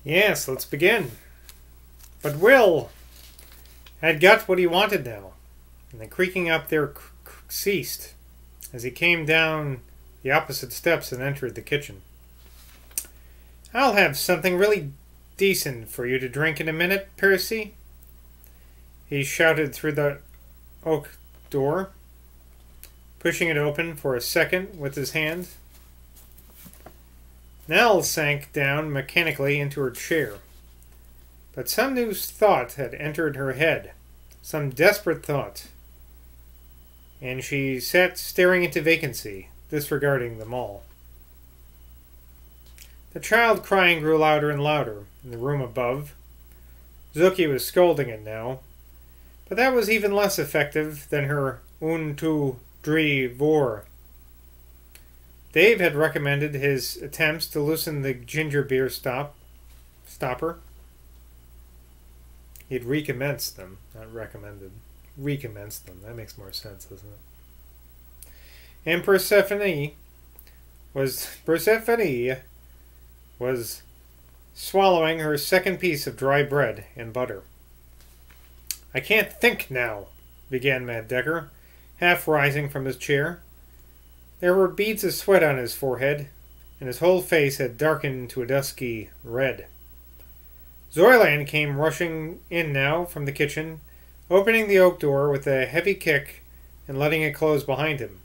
Yes, let's begin. But Will had got what he wanted now, and the creaking up there ceased as he came down the opposite steps and entered the kitchen. "I'll have something really decent for you to drink in a minute, Percy," he shouted through the oak door, pushing it open for a second with his hand. Nell sank down mechanically into her chair. But some new thought had entered her head, some desperate thought, and she sat staring into vacancy, disregarding them all. The child crying grew louder and louder in the room above. Zuki was scolding it now, but that was even less effective than her un, two, dree, vor. Dave had recommended his attempts to loosen the ginger beer stopper. He'd recommenced them, not recommended. Recommenced them. That makes more sense, doesn't it? And Persephone was swallowing her second piece of dry bread and butter. "I can't think now," began Matt Decker, half rising from his chair. There were beads of sweat on his forehead, and his whole face had darkened to a dusky red. Zoyland came rushing in now from the kitchen, opening the oak door with a heavy kick and letting it close behind him.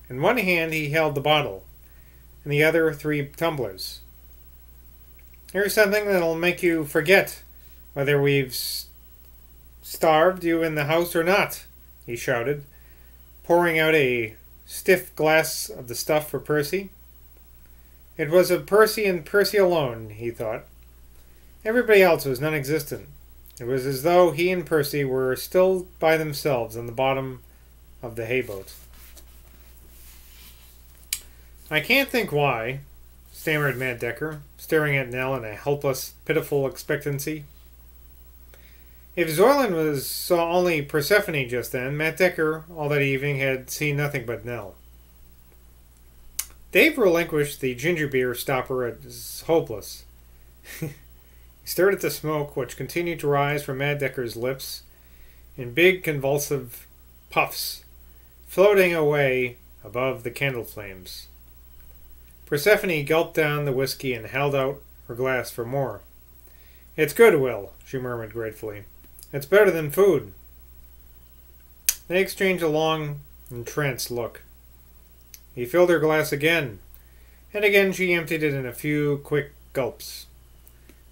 In one hand he held the bottle, in the other 3 tumblers. "Here's something that'll make you forget whether we've starved you in the house or not," he shouted, pouring out a stiff glass of the stuff for Percy. It was of Percy and Percy alone, he thought. Everybody else was non-existent. It was as though he and Percy were still by themselves on the bottom of the hayboat. "I can't think why," stammered Matt Decker, staring at Nell in a helpless, pitiful expectancy. If Zoyland saw only Persephone just then, Matt Decker, all that evening, had seen nothing but Nell. Dave relinquished the ginger beer stopper as hopeless. He stared at the smoke, which continued to rise from Matt Decker's lips in big convulsive puffs, floating away above the candle flames. Persephone gulped down the whiskey and held out her glass for more. "It's good, Will," she murmured gratefully. "It's better than food." They exchanged a long, entranced look. He filled her glass again, and again she emptied it in a few quick gulps.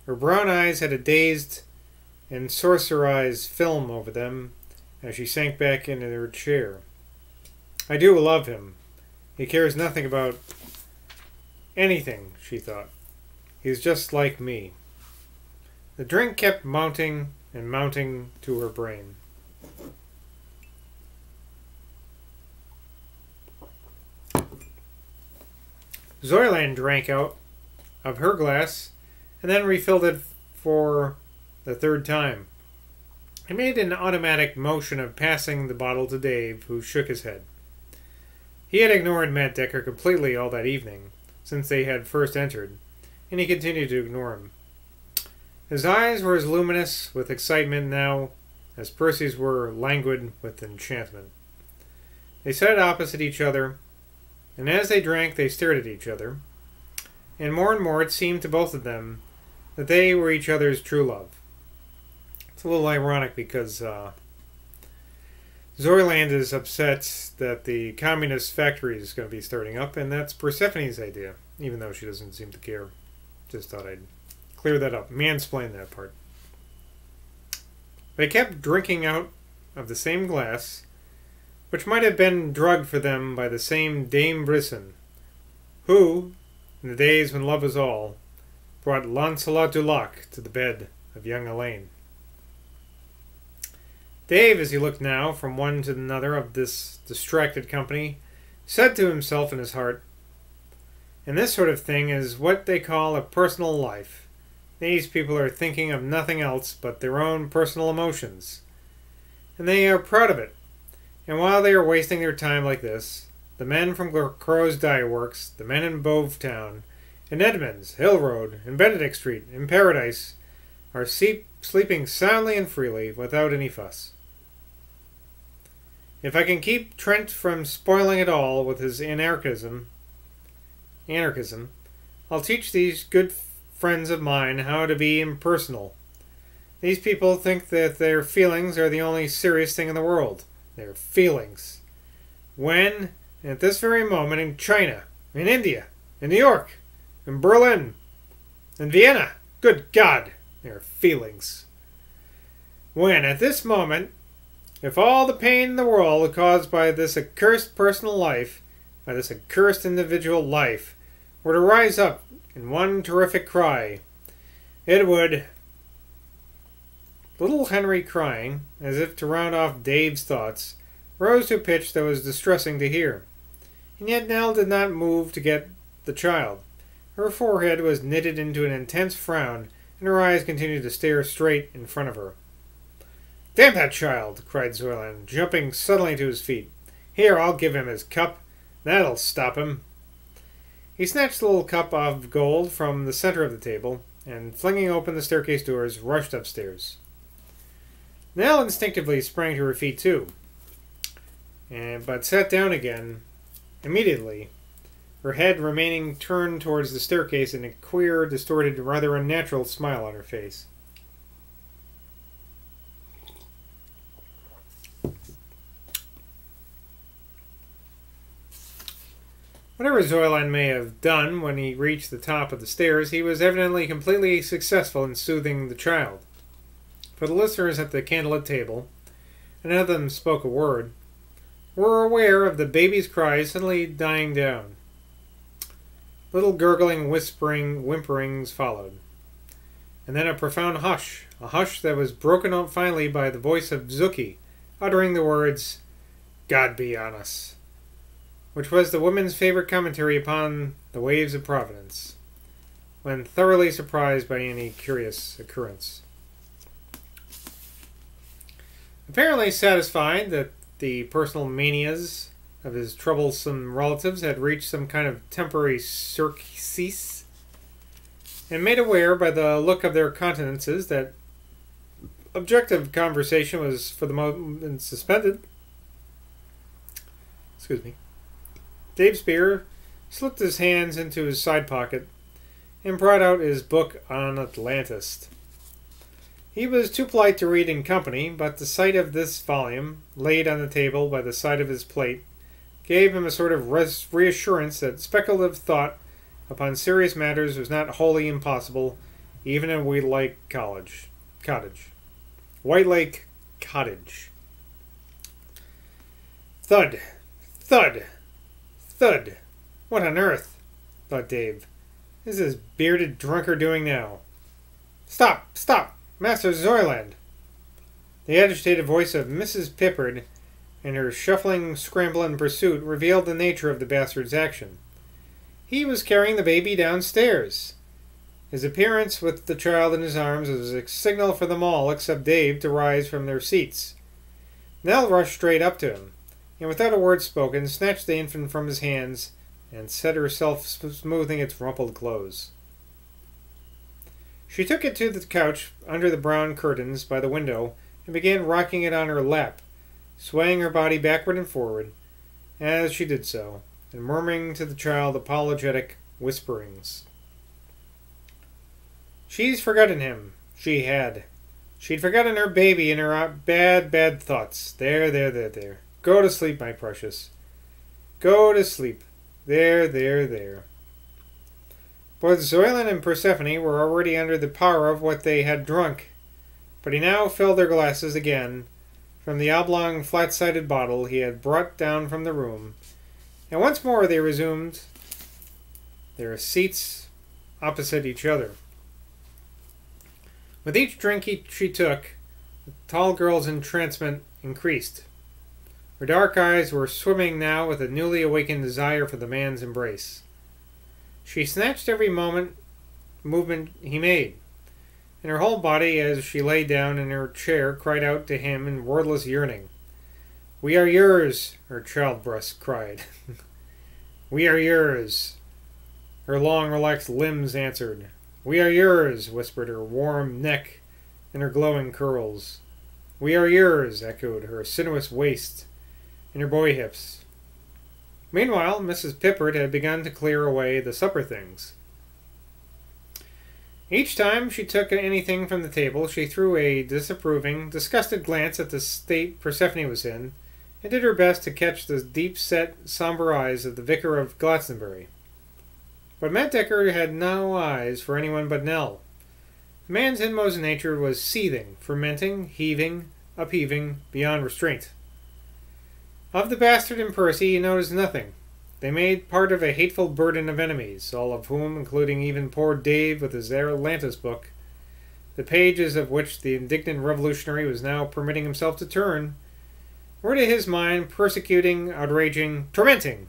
Her brown eyes had a dazed and sorcerized film over them as she sank back into her chair. "I do love him. He cares nothing about anything," she thought. "He's just like me." The drink kept mounting and mounting to her brain. Zoyland drank out of her glass and then refilled it for the 3rd time. He made an automatic motion of passing the bottle to Dave, who shook his head. He had ignored Matt Decker completely all that evening, since they had first entered, and he continued to ignore him. His eyes were as luminous with excitement now as Percy's were languid with enchantment. They sat opposite each other, and as they drank they stared at each other, and more it seemed to both of them that they were each other's true love. It's a little ironic because Zoyland is upset that the communist factory is going to be starting up, and that's Persephone's idea, even though she doesn't seem to care. Just thought I'd clear that up, mansplain that part. They kept drinking out of the same glass, which might have been drugged for them by the same Dame Brisson, who, in the days when love was all, brought Lancelot du Lac to the bed of young Elaine. Dave, as he looked now from one to another of this distracted company, said to himself in his heart, "And this sort of thing is what they call a personal life. These people are thinking of nothing else but their own personal emotions. And they are proud of it. And while they are wasting their time like this, the men from Crow's Dye Works, the men in Bovetown, in Edmonds, Hill Road, in Benedict Street, in Paradise, are sleeping soundly and freely, without any fuss. If I can keep Trent from spoiling it all with his anarchism, I'll teach these good friends of mine how to be impersonal. These people think that their feelings are the only serious thing in the world. Their feelings. When, at this very moment, in China, in India, in New York, in Berlin, in Vienna, good God, their feelings. When, at this moment, if all the pain in the world caused by this accursed personal life, by this accursed individual life, were to rise up in one terrific cry, it would... Little Henry, crying, as if to round off Dave's thoughts, rose to a pitch that was distressing to hear. And yet Nell did not move to get the child. Her forehead was knitted into an intense frown, and her eyes continued to stare straight in front of her. "Damn that child!" cried Zoyland, jumping suddenly to his feet. "Here, I'll give him his cup. That'll stop him." He snatched the little cup of gold from the center of the table, and flinging open the staircase doors, rushed upstairs. Nell instinctively sprang to her feet too, but sat down again immediately, her head remaining turned towards the staircase and a queer, distorted, rather unnatural smile on her face. Whatever Zoyland may have done when he reached the top of the stairs, he was evidently completely successful in soothing the child. For the listeners at the candlelit table, and none of them spoke a word, were aware of the baby's cries suddenly dying down. Little gurgling, whimperings followed. And then a profound hush, a hush that was broken up finally by the voice of Zuki, uttering the words, "God be on us," which was the woman's favorite commentary upon the waves of Providence, when thoroughly surprised by any curious occurrence. Apparently satisfied that the personal manias of his troublesome relatives had reached some kind of temporary surcease, and made aware by the look of their countenances that objective conversation was for the moment suspended. Dave Spear slipped his hands into his side pocket and brought out his book on Atlantis. He was too polite to read in company, but the sight of this volume, laid on the table by the side of his plate, gave him a sort of reassurance that speculative thought upon serious matters was not wholly impossible, even in White Lake Cottage. Thud! Thud! Thud! What on earth? Thought Dave. Is this bearded drunkard doing now? Stop! Stop! Master Zoyland! The agitated voice of Mrs. Pippard and her shuffling scramble in pursuit revealed the nature of the bastard's action. He was carrying the baby downstairs. His appearance with the child in his arms was a signal for them all except Dave to rise from their seats. Nell rushed straight up to him, and without a word spoken, snatched the infant from his hands and set herself smoothing its rumpled clothes. She took it to the couch under the brown curtains by the window and began rocking it on her lap, swaying her body backward and forward as she did so, and murmuring to the child apologetic whisperings. She's forgotten him. She had. She'd forgotten her baby and her bad thoughts. There. Go to sleep, my precious. Go to sleep. There. Both Zoyland and Persephone were already under the power of what they had drunk, but he now filled their glasses again from the oblong, flat-sided bottle he had brought down from the room, and once more they resumed their seats opposite each other. With each drink she took, the tall girl's entrancement increased. Her dark eyes were swimming now with a newly awakened desire for the man's embrace. She snatched every movement he made, and her whole body, as she lay down in her chair, cried out to him in wordless yearning. "We are yours," her child breast cried. "We are yours." Her long, relaxed limbs answered. "We are yours," whispered her warm neck and her glowing curls. "We are yours," echoed her sinuous waist and her boy hips. Meanwhile, Mrs. Pippert had begun to clear away the supper things. Each time she took anything from the table, she threw a disapproving, disgusted glance at the state Persephone was in, and did her best to catch the deep-set, somber eyes of the vicar of Glastonbury. But Matt Decker had no eyes for anyone but Nell. The man's inmost nature was seething, fermenting, heaving, upheaving, beyond restraint. Of the bastard and Percy he noticed nothing. They made part of a hateful burden of enemies, all of whom, including even poor Dave with his Atlantis book, the pages of which the indignant revolutionary was now permitting himself to turn, were to his mind persecuting, outraging, tormenting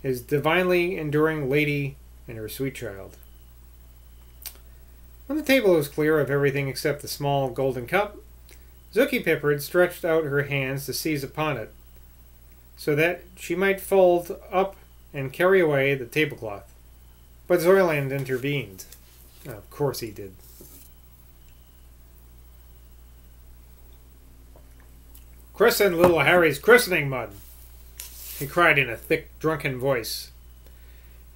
his divinely enduring lady and her sweet child. When the table was clear of everything except the small golden cup, Zookie Pippert stretched out her hands to seize upon it, so that she might fold up and carry away the tablecloth. But Zoyland intervened. Of course he did. "Christen little Harry's christening mud," he cried in a thick, drunken voice.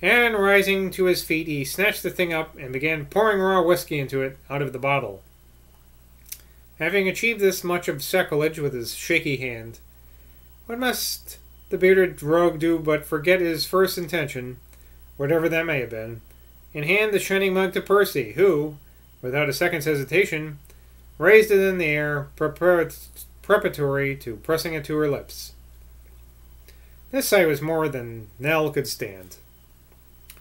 And rising to his feet, he snatched the thing up and began pouring raw whiskey into it out of the bottle. Having achieved this much of sacrilege with his shaky hand, what must the bearded rogue do but forget his first intention, whatever that may have been, and hand the shining mug to Percy, who, without a second's hesitation, raised it in the air, preparatory to pressing it to her lips. This sight was more than Nell could stand.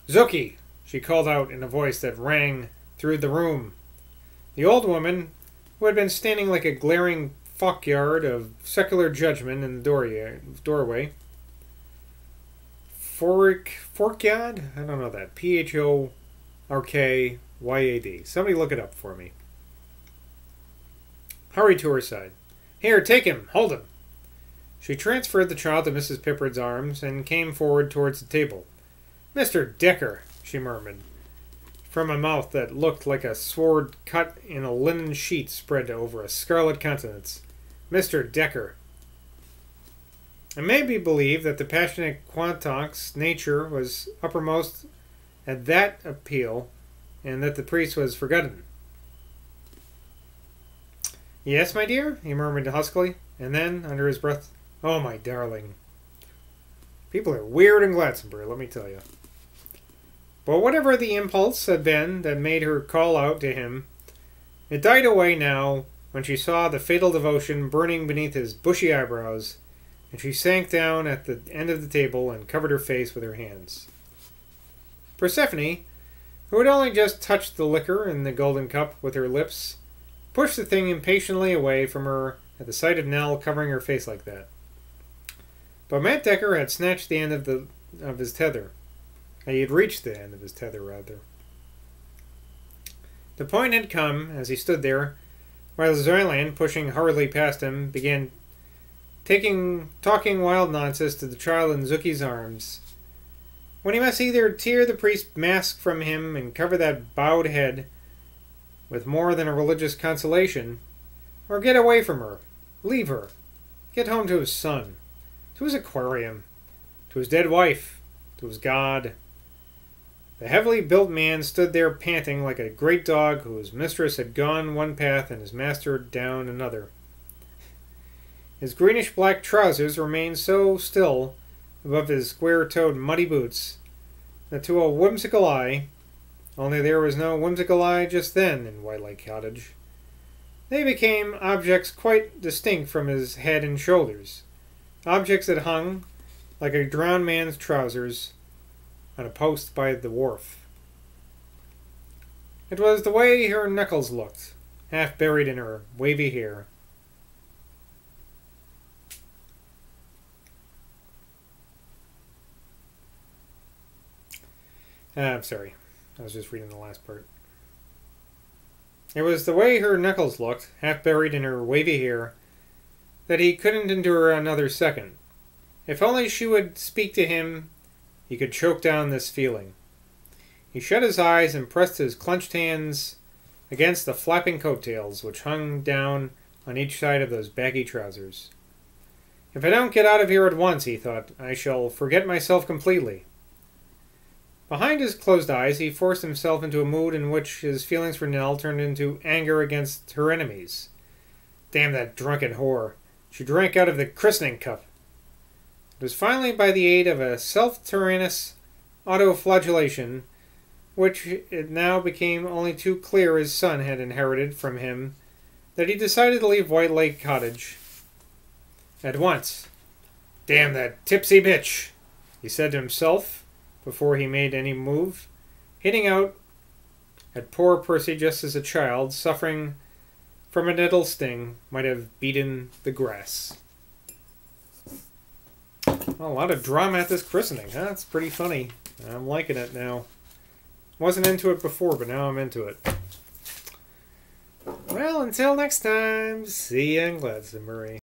"Zookie!" she called out in a voice that rang through the room. The old woman, who had been standing like a glaring fuckyard of secular judgment in the doorway. Forkyard? I don't know that. Phorkyad. Somebody look it up for me. Hurried to her side. "Here, take him. Hold him." She transferred the child to Mrs. Pippert's arms and came forward towards the table. "Mr. Decker," she murmured, from a mouth that looked like a sword cut in a linen sheet spread over a scarlet countenance. "Mr. Decker." It may be believed that the passionate Quantock's nature was uppermost at that appeal, and that the priest was forgotten. "Yes, my dear?" he murmured huskily, and then, under his breath, "Oh, my darling." People are weird in Glastonbury, let me tell you. But whatever the impulse had been that made her call out to him, it died away now when she saw the fatal devotion burning beneath his bushy eyebrows, and she sank down at the end of the table and covered her face with her hands. Persephone, who had only just touched the liquor in the golden cup with her lips, pushed the thing impatiently away from her at the sight of Nell covering her face like that. But Matt Decker had snatched the end of his tether. He had reached the end of his tether, rather. The point had come, as he stood there, while Zoyland, pushing hurriedly past him, began talking wild nonsense to the child in Zookie's arms, when he must either tear the priest's mask from him and cover that bowed head with more than a religious consolation, or get away from her, leave her, get home to his son, to his aquarium, to his dead wife, to his God. The heavily built man stood there panting like a great dog whose mistress had gone one path and his master down another. His greenish-black trousers remained so still above his square-toed muddy boots that to a whimsical eye, only there was no whimsical eye just then in White Lake Cottage, they became objects quite distinct from his head and shoulders, objects that hung, like a drowned man's trousers, on a post by the wharf. It was the way her knuckles looked, half buried in her wavy hair. I'm sorry. I was just reading the last part. It was the way her knuckles looked, half buried in her wavy hair, that he couldn't endure another second. If only she would speak to him, he could choke down this feeling. He shut his eyes and pressed his clenched hands against the flapping coattails which hung down on each side of those baggy trousers. If I don't get out of here at once, he thought, I shall forget myself completely. Behind his closed eyes, he forced himself into a mood in which his feelings for Nell turned into anger against her enemies. Damn that drunken whore. She drank out of the christening cup. It was finally by the aid of a self-tyrannous auto-flagellation, which it now became only too clear his son had inherited from him, that he decided to leave White Lake Cottage at once. Damn that tipsy bitch, he said to himself before he made any move, hitting out at poor Percy just as a child, suffering from a nettle sting, might have beaten the grass. Well, a lot of drama at this christening, huh? It's pretty funny. I'm liking it now. Wasn't into it before, but now I'm into it. Well, until next time, see ya in Glastonbury.